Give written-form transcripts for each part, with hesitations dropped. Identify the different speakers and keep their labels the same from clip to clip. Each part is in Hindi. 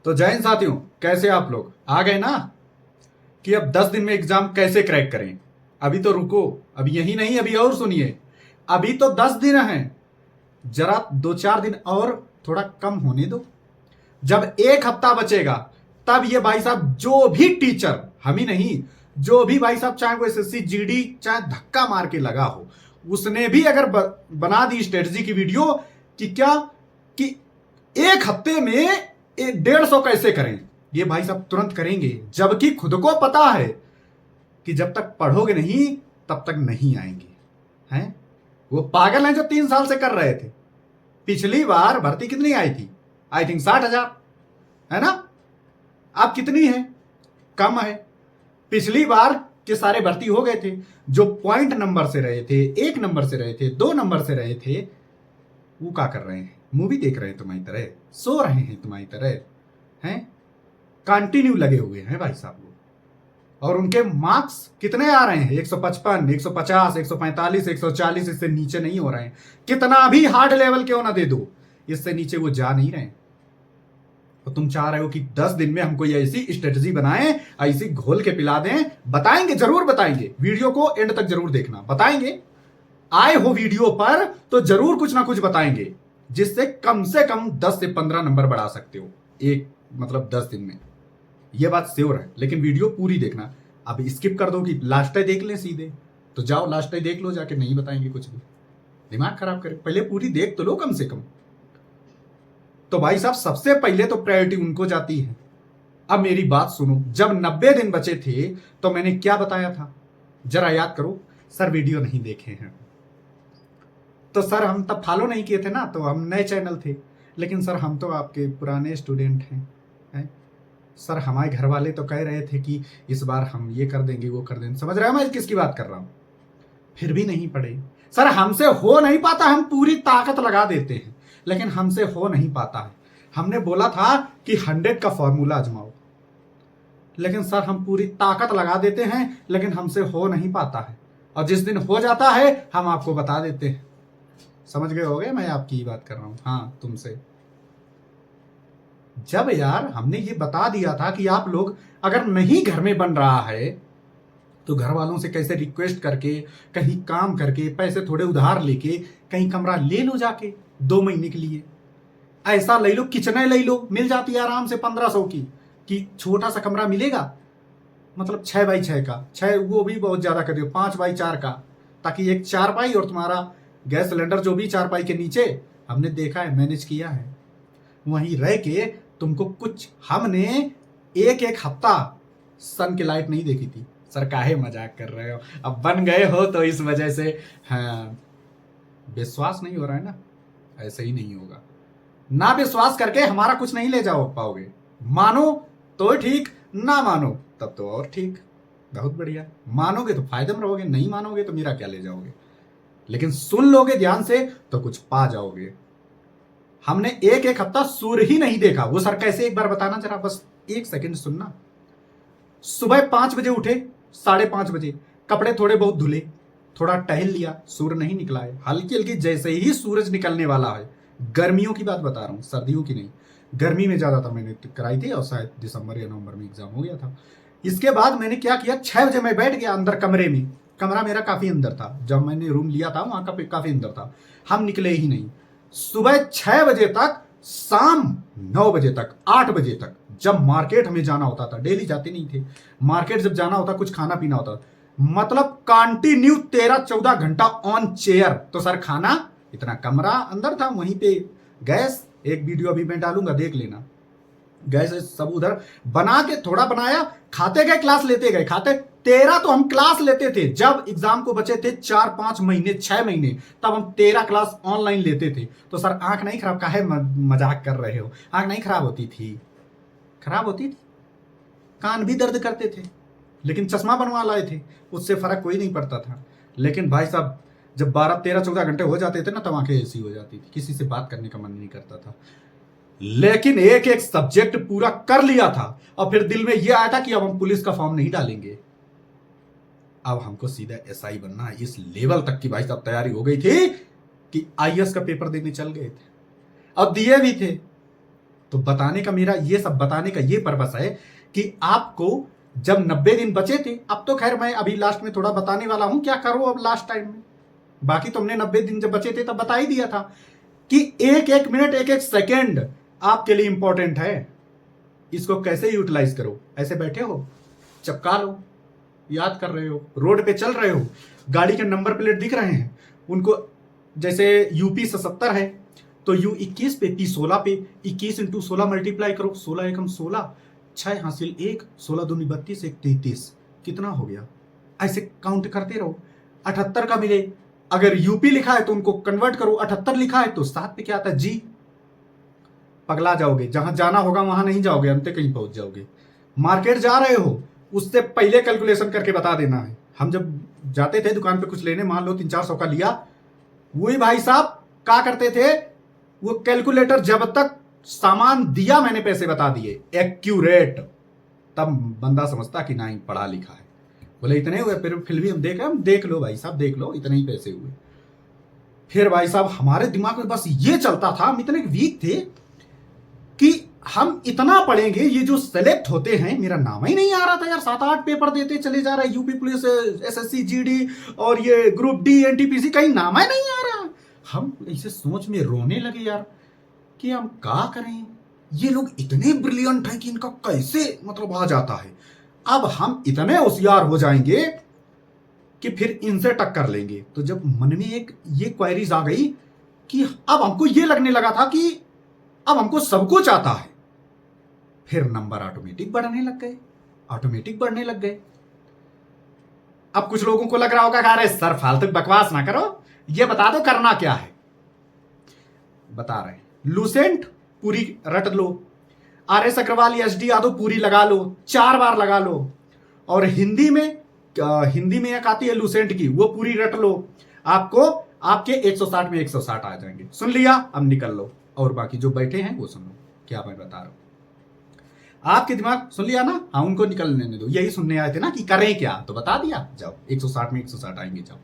Speaker 1: तो जय हिंद साथियों, कैसे आप लोग आ गए ना कि अब 10 दिन में एग्जाम कैसे क्रैक करें। अभी तो रुको, अभी यही नहीं, अभी और सुनिए। अभी तो 10 दिन हैं, जरा 2-4 दिन और थोड़ा कम होने दो। जब एक हफ्ता बचेगा तब ये भाई साहब जो भी टीचर, हम ही नहीं, जो भी भाई साहब, चाहे वो एसएससी जीडी चाहे धक्का मार के लगा हो, उसने भी अगर बना दी स्ट्रेटजी की वीडियो कि क्या कि एक हफ्ते में 150 कैसे करें, ये भाई साहब तुरंत करेंगे। जबकि खुद को पता है कि जब तक पढ़ोगे नहीं तब तक नहीं आएंगे। हैं वो पागल हैं जो 3 साल से कर रहे थे। पिछली बार भर्ती कितनी आई थी? आई थिंक 60,000, है ना। अब कितनी है? कम है। पिछली बार के सारे भर्ती हो गए थे। जो पॉइंट नंबर से रहे थे, 1 नंबर से रहे थे, 2 नंबर से रहे थे, वो क्या कर रहे हैं? मूवी देख रहे हैं तुम्हारी तरह, सो रहे हैं तुम्हारी तरह, हैं कंटिन्यू लगे हुए हैं भाई साहब लोग। और उनके मार्क्स कितने आ रहे हैं? 155, 150, 145, 140, इससे नीचे नहीं हो रहे हैं। कितना भी हार्ड लेवल क्यों ना दे दो, इससे नीचे वो जा नहीं रहे। तो तुम चाह रहे हो कि 10 दिन में हम कोई ऐसी स्ट्रेटजी बनाएं, ऐसी घोल के पिला दें। बताएंगे, जरूर बताएंगे। वीडियो को एंड तक जरूर देखना, बताएंगे। आए हो वीडियो पर तो जरूर कुछ ना कुछ बताएंगे, जिससे कम से कम 10 से 15 नंबर बढ़ा सकते हो एक, मतलब 10 दिन में। यह बात श्योर है, लेकिन वीडियो पूरी देखना। अब स्किप कर दो कि लास्ट टाइम देख लें सीधे, तो जाओ लास्ट टाइम देख लो जाके, नहीं बताएंगे कुछ भी, दिमाग खराब करे। पहले पूरी देख तो लो कम से कम। तो भाई साहब सबसे पहले तो प्रायोरिटी उनको जाती है। अब मेरी बात सुनो, जब 90 दिन बचे थे तो मैंने क्या बताया था, जरा याद करो। सर वीडियो नहीं देखे हैं तो सर हम तब फॉलो नहीं किए थे ना, तो हम नए चैनल थे। लेकिन सर हम तो आपके पुराने स्टूडेंट हैं। सर हमारे घर वाले तो कह रहे थे कि इस बार हम ये कर देंगे वो कर देंगे। समझ रहे हो मैं किसकी बात कर रहा हूं? फिर भी नहीं पढ़े। सर हमसे हो नहीं पाता, हम पूरी ताकत लगा देते हैं, लेकिन हमसे हो नहीं पाता है। हमने बोला था कि 100 का फॉर्मूला आजमाओ, लेकिन सर हम पूरी ताकत लगा देते हैं, लेकिन हमसे हो नहीं पाता है। और जिस दिन हो जाता है हम आपको बता देते हैं। समझ गए होगे मैं आपकी बात कर रहा हूं? हाँ, तुमसे। जब यार हमने ये बता दिया था कि आप लोग अगर नहीं घर में बन रहा है तो घर वालों से कैसे रिक्वेस्ट करके, कहीं काम करके, पैसे थोड़े उधार लेके कहीं कमरा ले लो जाके 2 महीने के लिए। ऐसा ले लो, किचने ले लो, मिल जाती है आराम से 1500 की, कि छोटा सा कमरा मिलेगा, मतलब 6x6 का, 6 वो भी बहुत ज्यादा कर दियो, 5x4 का, ताकि एक 4x और तुम्हारा गैस सिलेंडर जो भी 4x के नीचे। हमने देखा है, मैनेज किया है। वहीं रह के तुमको कुछ, हमने एक एक हफ्ता सन की लाइट नहीं देखी थी। सर काहे मजाक कर रहे हो? अब बन गए हो तो इस वजह से। हाँ, विश्वास नहीं हो रहा है ना, ऐसे ही नहीं होगा। ना विश्वास करके हमारा कुछ नहीं ले जाओ पाओगे। मानो तो ठीक, ना मानो तब तो और ठीक, बहुत बढ़िया। मानोगे तो फायदे में रहोगे, नहीं मानोगे तो मेरा क्या ले जाओगे। लेकिन सुन लोगे ध्यान से तो कुछ पा जाओगे। हमने एक एक हफ्ता सूर्य ही नहीं देखा। वो सर कैसे, एक बार बताना जरा, बस 1 सेकंड सुनना। सुबह 5 बजे उठे, 5:30 बजे, कपड़े थोड़े बहुत धुले, थोड़ा टहल लिया, सूर्य नहीं निकला है, हल्की हल्की जैसे ही सूरज निकलने वाला है। गर्मियों की बात बता रहा हूं, सर्दियों की नहीं। गर्मी में ज्यादा था, मैंने कराई थी और शायद दिसंबर या नवंबर में एग्जाम हो गया था। इसके बाद मैंने क्या किया, 6 बजे मैं बैठ गया अंदर कमरे में। कमरा मेरा काफी अंदर था, जब मैंने रूम लिया था वहां का काफी अंदर था। हम निकले ही नहीं, सुबह 6 बजे तक, शाम 9 बजे तक, 8 बजे तक। जब मार्केट हमें जाना होता था, डेली जाते नहीं थे, मार्केट जब जाना होता, कुछ खाना पीना होता, मतलब कंटिन्यू 13-14 घंटा ऑन चेयर। तो सर खाना, इतना कमरा अंदर था, वहीं पे गैस, एक वीडियो अभी मैं डालूंगा, देख लेना। गैस सब उधर बना के, थोड़ा बनाया, खाते गए, क्लास लेते गए, खाते। 13 तो हम क्लास लेते थे जब एग्जाम को बचे थे 4-5 महीने, 6 महीने, तब हम 13 क्लास ऑनलाइन लेते थे। तो सर आंख नहीं खराब, काहे मजाक कर रहे हो? आंख नहीं खराब होती थी? खराब होती थी। कान भी दर्द करते थे, लेकिन चश्मा बनवा लाए थे, उससे फर्क कोई नहीं पड़ता था। लेकिन भाई साहब जब 12-13-14 घंटे हो जाते थे ना, तब आंखें ऐसी हो जाती थी, किसी से बात करने का मन नहीं करता था। लेकिन एक एक सब्जेक्ट पूरा कर लिया था, और फिर दिल में यह आया था कि अब हम पुलिस का फॉर्म नहीं डालेंगे, अब हमको सीधा एसआई बनना है। इस लेवल तक की भाई साहब तैयारी हो गई थी कि आईएएस का पेपर देने चल गए थे, और दिए भी थे। तो बताने का मेरा ये सब बताने का ये पर्पस है कि आपको जब 90 दिन बचे थे, अब तो खैर मैं अभी लास्ट में थोड़ा बताने वाला हूं क्या करो अब लास्ट टाइम में। बाकी तुमने 90 दिन जब बचे थे तब बता ही दिया था कि एक एक मिनट एक एक सेकेंड आपके लिए इंपॉर्टेंट है। इसको कैसे यूटिलाइज करो। ऐसे बैठे हो, चपका लो, याद कर रहे हो, रोड पे चल रहे हो, गाड़ी के नंबर प्लेट दिख रहे हैं उनको, जैसे यूपी 77 है तो U21 पे P16 पे 21 इंटू 16 मल्टीप्लाई करो, 16 एकम 16, 6 हासिल 1, 16 दूनी 32, 1 33, कितना हो गया। ऐसे काउंट करते रहो, 78 का मिले। अगर यूपी लिखा है तो उनको कन्वर्ट करो, 78 लिखा है तो 7 पे क्या आता है जी। पगला जाओगे, जहां जाना होगा वहां नहीं जाओगे, अंत कहीं पहुंच जाओगे। मार्केट जा रहे हो उससे पहले कैलकुलेशन करके बता देना है। हम जब जाते थे दुकान पे कुछ लेने, मान लो 300-400 का लिया, वही भाई साहब क्या करते थे, वो कैलकुलेटर जब तक सामान दिया मैंने पैसे बता दिए एक्यूरेट, तब बंदा समझता कि नहीं पढ़ा लिखा है। बोले इतने हुए, फिर भी हम देख लो भाई साहब, देख लो इतने ही पैसे हुए। फिर भाई साहब हमारे दिमाग में बस ये चलता था, हम इतने वीक थे कि हम इतना पढ़ेंगे, ये जो सेलेक्ट होते हैं, मेरा नाम ही नहीं आ रहा था यार, 7-8 पेपर देते चले जा रहा है, यूपी पुलिस, SSC GD और ये ग्रुप D NTPC, कहीं नाम ही नहीं आ रहा। हम ऐसे सोच में रोने लगे यार कि हम क्या करें, ये लोग इतने ब्रिलियंट हैं कि इनका कैसे मतलब आ जाता है। अब हम इतने होशियार हो जाएंगे कि फिर इनसे टक्कर लेंगे। तो जब मन में एक ये क्वेरीज आ गई कि अब हमको ये लगने लगा था कि अब हमको सब कुछ आता है, फिर नंबर ऑटोमेटिक बढ़ने लग गए। अब कुछ लोगों को लग रहा होगा अरे सर फालतू बकवास ना करो, ये बता दो करना क्या है। बता रहे हैं, लूसेंट पूरी रट लो, RS अग्रवाल SD यादव पूरी लगा लो, 4 बार लगा लो। और हिंदी में एक आती है लूसेंट की, वो पूरी रट लो, आपको आपके 160 में 160 आ जाएंगे। सुन लिया, अब निकल लो। और बाकी जो बैठे हैं वो सुन लो क्या मैं बता रहा हूं। आपके दिमाग सुन लिया ना, हाँ उनको निकलने दो, यही सुनने आए थे ना कि करें क्या, तो बता दिया, जाओ 160 में 160 आएंगे जाओ।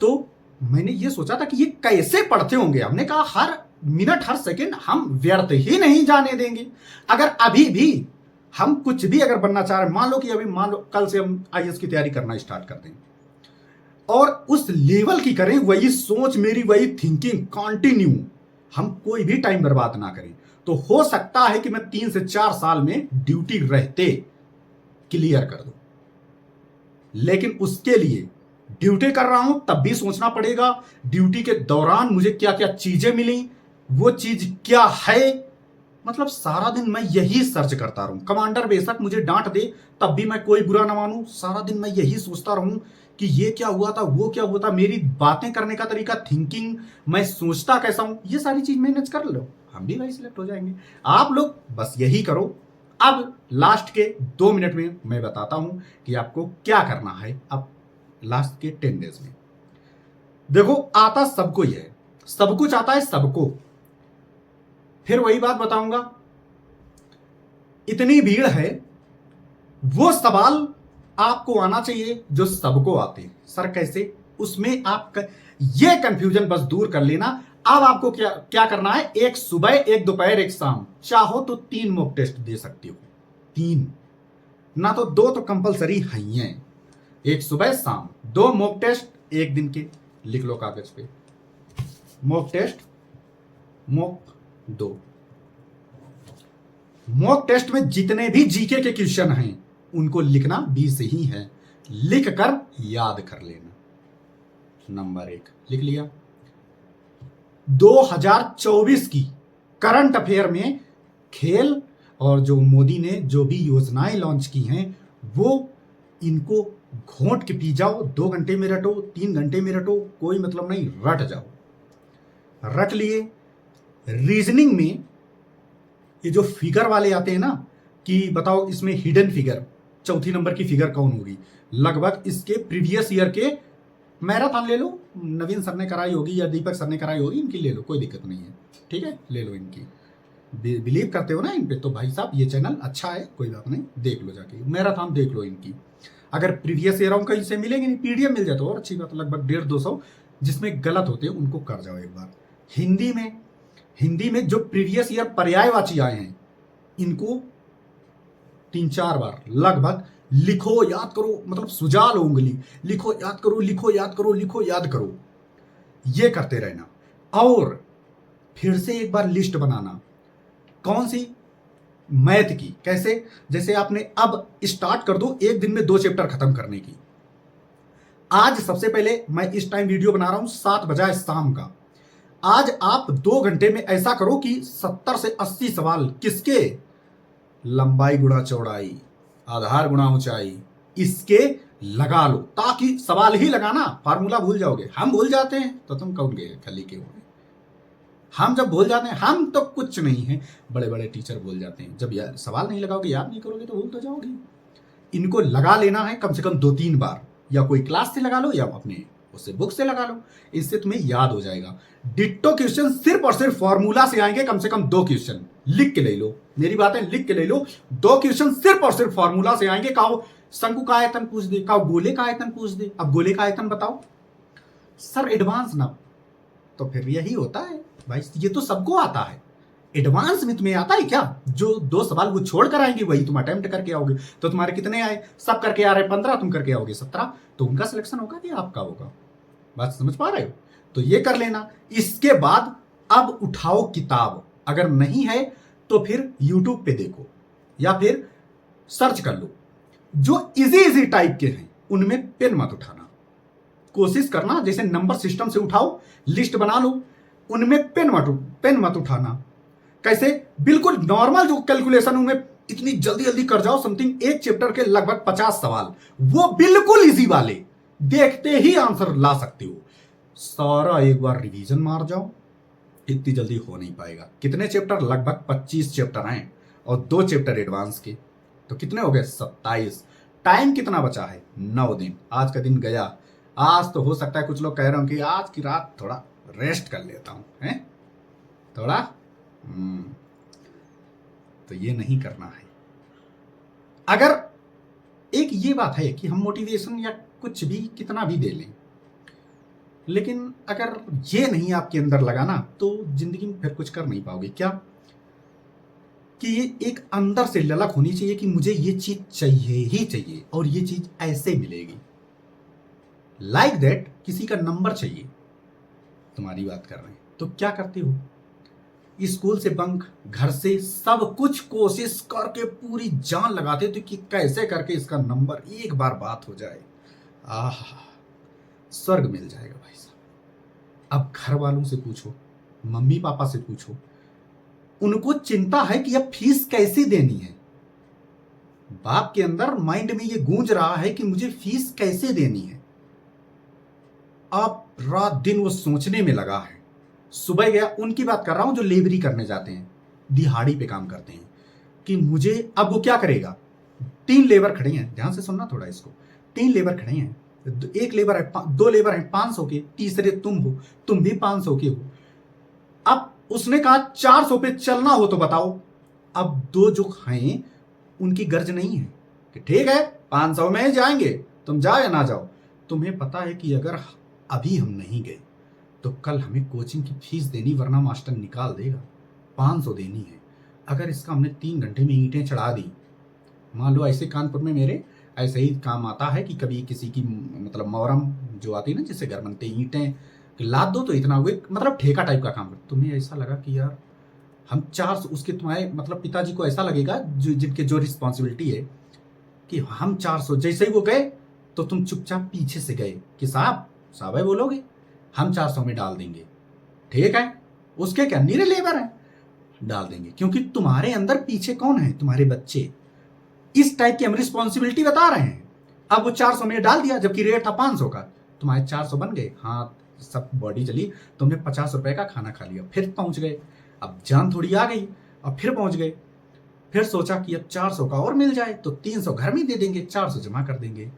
Speaker 1: तो मैंने ये सोचा था कि ये कैसे पढ़ते होंगे। हमने कहा हर मिनट हर सेकंड हम व्यर्थ ही नहीं जाने देंगे। अगर अभी भी हम कुछ भी अगर बनना चाह रहे, मान लो कल से हम IAS की तैयारी करना स्टार्ट कर दें और उस लेवल की करें, वही सोच मेरी, वही थिंकिंग कंटिन्यू, हम कोई भी टाइम बर्बाद ना करें, तो हो सकता है कि मैं 3 से 4 साल में ड्यूटी रहते क्लियर कर दूं। लेकिन उसके लिए ड्यूटी कर रहा हूं तब भी सोचना पड़ेगा ड्यूटी के दौरान मुझे क्या क्या चीजें मिली, वो चीज क्या है। मतलब सारा दिन मैं यही सर्च करता रहूं। कमांडर बेशक मुझे डांट दे तब भी मैं कोई बुरा ना मानूं, सारा दिन मैं यही सोचता रहूं कि ये क्या हुआ था, वो क्या हुआ था, मेरी बातें करने का तरीका, थिंकिंग, मैं सोचता कैसा हूं, ये सारी चीज मैनेज कर लो, हम भी भाई सिलेक्ट हो जाएंगे। आप लोग बस यही करो। अब लास्ट के 2 मिनट में मैं बताता हूं कि आपको क्या करना है। अब लास्ट के 10 डेज में देखो, आता सबको ही है, सब कुछ आता है सबको। फिर वही बात बताऊंगा, इतनी भीड़ है, वो सवाल आपको आना चाहिए जो सबको आते हैं। सर कैसे, उसमें आप ये कंफ्यूजन बस दूर कर लेना। अब आपको क्या क्या करना है, एक सुबह, एक दोपहर, एक शाम, चाहो तो 3 मॉक टेस्ट दे सकते हो, 3 ना तो 2 तो कंपलसरी है। एक सुबह शाम 2 मॉक टेस्ट एक दिन के, लिख लो कागज पे, mock test, mock 2। Mock test में जितने भी जीके के क्वेश्चन हैं उनको लिखना 20 ही है, लिख कर याद कर लेना। नंबर 1 लिख लिया। 2024 की करंट अफेयर में खेल और जो मोदी ने जो भी योजनाएं लॉन्च की हैं वो इनको घोंट के पी जाओ। 2 घंटे में रटो, 3 घंटे में रटो, कोई मतलब नहीं, रट जाओ। रट लिए। रीजनिंग में ये जो फिगर वाले आते हैं ना कि बताओ इसमें हिडन फिगर, चौथी नंबर की फिगर कौन होगी, लगभग इसके प्रीवियस ईयर के मैराथन ले लो, नवीन सर ने कराई होगी या दीपक सर ने कराई होगी, इनकी ले लो, कोई दिक्कत नहीं है, ठीक है, ले लो इनकी। बिलीव करते हो ना इन पे, तो भाई साहब ये चैनल अच्छा है, कोई बात नहीं, देख लो जाके, मैराथन देख लो इनकी। अगर प्रीवियस ईयर कहीं से मिलेंगे नहीं, PDF मिल जाए तो और अच्छी बात, लगभग 150-200 जिसमें गलत होते हैं उनको कर जाओ एक बार। हिंदी में हिंदी में जो प्रीवियस ईयर पर्यायवाची आए हैं इनको 3-4 बार लगभग लिखो, याद करो, मतलब सुजा लो उंगली, लिखो याद करो, लिखो याद करो, लिखो याद करो, ये करते रहना। और फिर से एक बार लिस्ट बनाना। कौन सी? मैथ की। कैसे? जैसे आपने अब स्टार्ट कर दो एक दिन में 2 चैप्टर खत्म करने की। आज सबसे पहले मैं इस टाइम वीडियो बना रहा हूं 7 बजे शाम का। आज आप 2 घंटे में ऐसा करो कि 70 से 80 सवाल किसके? लंबाई गुणा चौड़ाई, आधार गुणा ऊंचाई, इसके लगा लो, ताकि सवाल ही लगाना, फार्मूला भूल जाओगे। हम भूल जाते हैं तो तुम कौन गए खली के होंगे। हम जब भूल जाते हैं, हम तो कुछ नहीं है, बड़े बड़े टीचर भूल जाते हैं। जब यार सवाल नहीं लगाओगे, याद नहीं करोगे तो भूल तो जाओगे। इनको लगा लेना है कम से कम 2-3 बार, या कोई क्लास से लगा लो या अपने उससे बुक से लगा लो, इससे तुम्हें याद हो जाएगा। डिट्टो क्वेश्चन सिर्फ और सिर्फ फॉर्मूला से आएंगे, कम से कम 2 क्वेश्चन लिख के ले लो, मेरी बातें लिख के ले लो। 2 क्वेश्चन सिर्फ और सिर्फ फॉर्मूला से आएंगे। कहो शंकु का आयतन पूछ दे, कहो गोले का आयतन पूछ दे, अब गोले का आयतन बताओ सर, एडवांस ना, तो फिर यही होता है भाई, ये तो सबको आता है। एडवांस में तुम्हें आता है क्या? जो 2 सवाल वो छोड़ कर आएंगे वही तुम अटेम्प्ट करके आओगे। तो तुम्हारे कितने आए? सब करके आ रहे 15, तुम करके आओगे 17, तो उनका सिलेक्शन होगा कि आपका होगा? बात समझ पा रहे हो? तो ये कर लेना। इसके बाद अब उठाओ किताब, अगर नहीं है तो फिर यूट्यूब पे देखो या फिर सर्च कर लो। जो इजी इजी टाइप के हैं उनमें पेन मत उठाना, कोशिश करना जैसे नंबर सिस्टम से उठाओ, लिस्ट बना लो, उनमें पेन मत उठाना। कैसे? बिल्कुल नॉर्मल जो कैलकुलेशन उनमें इतनी जल्दी जल्दी कर जाओ, समथिंग एक चैप्टर के लगभग 50 सवाल, वो बिल्कुल इजी वाले, देखते ही आंसर ला सकते हो। सारा एक बार रिवीजन मार जाओ, इतनी जल्दी हो नहीं पाएगा। कितने चैप्टर? लगभग 25 चैप्टर हैं और 2 चैप्टर एडवांस के, तो कितने हो गए? 27। टाइम कितना बचा है? 9 दिन। आज का दिन गया। आज तो हो सकता है कुछ लोग कह रहे हो कि आज की रात थोड़ा रेस्ट कर लेता हूं, हैं थोड़ा। तो ये नहीं करना है। अगर एक ये बात है कि हम मोटिवेशन या कुछ भी कितना भी दे लें, लेकिन अगर ये नहीं आपके अंदर लगाना तो जिंदगी में फिर कुछ कर नहीं पाओगे। क्या? कि ये एक अंदर से ललक होनी चाहिए कि मुझे ये चीज चाहिए ही चाहिए और ये चीज ऐसे मिलेगी। लाइक दैट, किसी का नंबर चाहिए, तुम्हारी बात कर रहे हैं, तो क्या करते हो? स्कूल से बंक, घर से सब कुछ कोशिश करके पूरी जान लगाते थे कि कैसे करके इसका नंबर एक बार बात हो जाए, आह स्वर्ग मिल जाएगा भाई साहब। अब घर वालों से पूछो, मम्मी पापा से पूछो, उनको चिंता है कि अब फीस कैसे देनी है। बाप के अंदर माइंड में ये गूंज रहा है कि मुझे फीस कैसे देनी है। अब रात दिन वो सोचने में लगा है। सुबह गया, उनकी बात कर रहा हूं जो लेबरी करने जाते हैं, दिहाड़ी पे काम करते हैं, कि मुझे अब वो क्या करेगा। 3 लेबर खड़े हैं, ध्यान से सुनना थोड़ा इसको। 3 लेबर खड़े हैं, एक लेबर है, 2 लेबर हैं 500 के, तीसरे तुम हो, तुम भी 500 के हो। अब उसने कहा 400 पे चलना हो तो बताओ। अब 2 जो हैं उनकी गर्ज नहीं है कि ठीक है 500 में जाएंगे, तुम जाओ या ना जाओ। तुम्हें पता है कि अगर अभी हम नहीं गए तो कल हमें कोचिंग की फीस देनी, वरना मास्टर निकाल देगा। 500 देनी है। अगर इसका हमने 3 घंटे में ईंटें चढ़ा दी, मान लो ऐसे कानपुर में मेरे ऐसे ही काम आता है कि कभी किसी की मतलब मोहरम जो आती है ना, जिससे घर बनते ईंटें लाद दो, तो इतना हुए, मतलब ठेका टाइप का काम। तुम्हें ऐसा लगा कि यार हम 400, उसके तुम्हारे मतलब पिताजी को ऐसा लगेगा जो जिनके जो रिस्पॉन्सिबिलिटी है कि हम 400, जैसे ही वो गए तो तुम चुपचाप पीछे से गए कि साहब है बोलोगे, हम 400 में डाल देंगे, ठीक है। उसके क्या नीरे लेबर है, डाल देंगे, क्योंकि तुम्हारे अंदर पीछे कौन है? तुम्हारे बच्चे। इस टाइप की हम रिस्पॉन्सिबिलिटी बता रहे हैं। अब वो 400 में डाल दिया, जबकि रेट था 500 का, तुम्हारे 400 बन गए, हाँ सब बॉडी चली, तुमने 50 रुपए का खाना खा लिया, फिर पहुंच गए। अब जान थोड़ी आ गई, अब फिर पहुंच गए, फिर सोचा कि अब 400 का और मिल जाए तो 300 घर में दे देंगे, 400 जमा कर देंगे।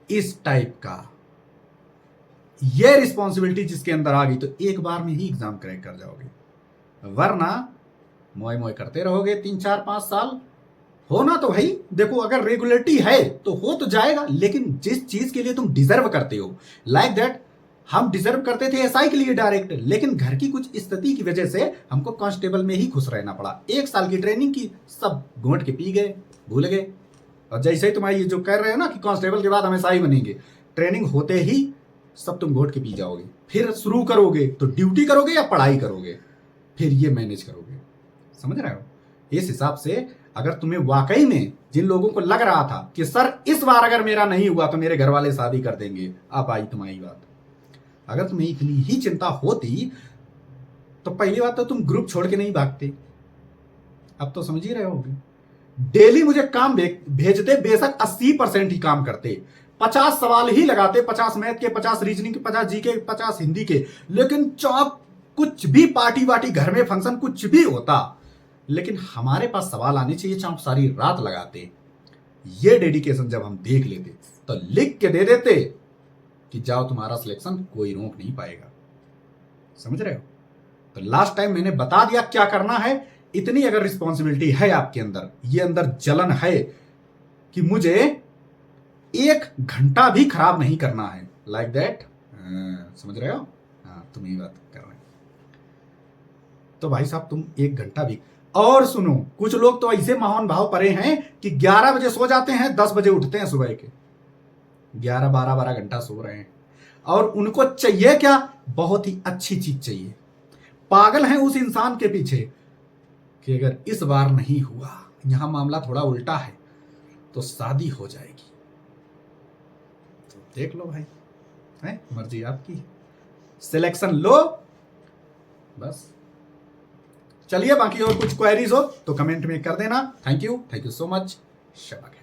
Speaker 1: इस टाइप का ये रिस्पॉन्सिबिलिटी जिसके अंदर आ गई तो एक बार में ही एग्जाम क्रैक कर जाओगे, वरना मोए मोए करते रहोगे 3-4-5 साल। होना तो भाई देखो, अगर रेगुलरिटी है तो हो तो जाएगा, लेकिन जिस चीज के लिए तुम डिजर्व करते हो, लाइक दैट हम डिजर्व करते थे एसआई के लिए डायरेक्ट, लेकिन घर की कुछ स्थिति की वजह से हमको कांस्टेबल में ही खुश रहना पड़ा। 1 साल की ट्रेनिंग की, सब घूंट के पी गए, भूल गए। और जैसे ही तुम्हारी ये जो कर रहे हो ना कि कांस्टेबल के बाद हम एसआई बनेंगे, ट्रेनिंग होते ही सब तुम घोट के पी जाओगे। फिर शुरू करोगे तो ड्यूटी करोगे या पढ़ाई करोगे, फिर ये मैनेज करोगे। समझ रहे हो? इस हिसाब से अगर तुम्हें वाकई में, जिन लोगों को लग रहा था कि सर इस बार अगर मेरा नहीं हुआ तो मेरे घर वाले शादी कर देंगे, अब आई तुम्हारी बात। अगर तुम्हें इतनी ही चिंता होती तो पहली बात तो तुम ग्रुप छोड़ के नहीं भागते। अब तो समझ ही रहे होगे। डेली मुझे काम भेजते, बेशक 80% ही काम करते, 50 सवाल ही लगाते, 50 मैथ के, 50 रीजनिंग के, 50 जीके, 50 हिंदी के, लेकिन चौक कुछ भी पार्टी वार्टी, घर में फंक्शन कुछ भी होता, लेकिन हमारे पास सवाल आने चाहिए, चाहे सारी रात लगाते। ये डेडिकेशन जब हम देख लेते तो लिख के दे देते कि जाओ तुम्हारा सिलेक्शन कोई रोक नहीं पाएगा। समझ रहे हो? तो लास्ट टाइम मैंने बता दिया क्या करना है। इतनी अगर रिस्पॉन्सिबिलिटी है आपके अंदर, ये अंदर जलन है कि मुझे 1 घंटा भी खराब नहीं करना है, लाइक दैट, समझ रहे हो? हाँ, तुम ही बात कर रहे हो तो भाई साहब तुम 1 घंटा भी। और सुनो, कुछ लोग तो ऐसे महान भाव परे हैं कि 11 बजे सो जाते हैं, 10 बजे उठते हैं सुबह के, 11, 12 घंटा सो रहे हैं। और उनको चाहिए क्या? बहुत ही अच्छी चीज चाहिए। पागल हैं उस इंसान के पीछे कि अगर इस बार नहीं हुआ, यहां मामला थोड़ा उल्टा है, तो शादी हो जाएगी। तो देख लो भाई, है मर्जी आपकी, सिलेक्शन लो बस। चलिए, बाकी और कुछ क्वेरीज हो तो कमेंट में कर देना। Thank you so much. शाबाश।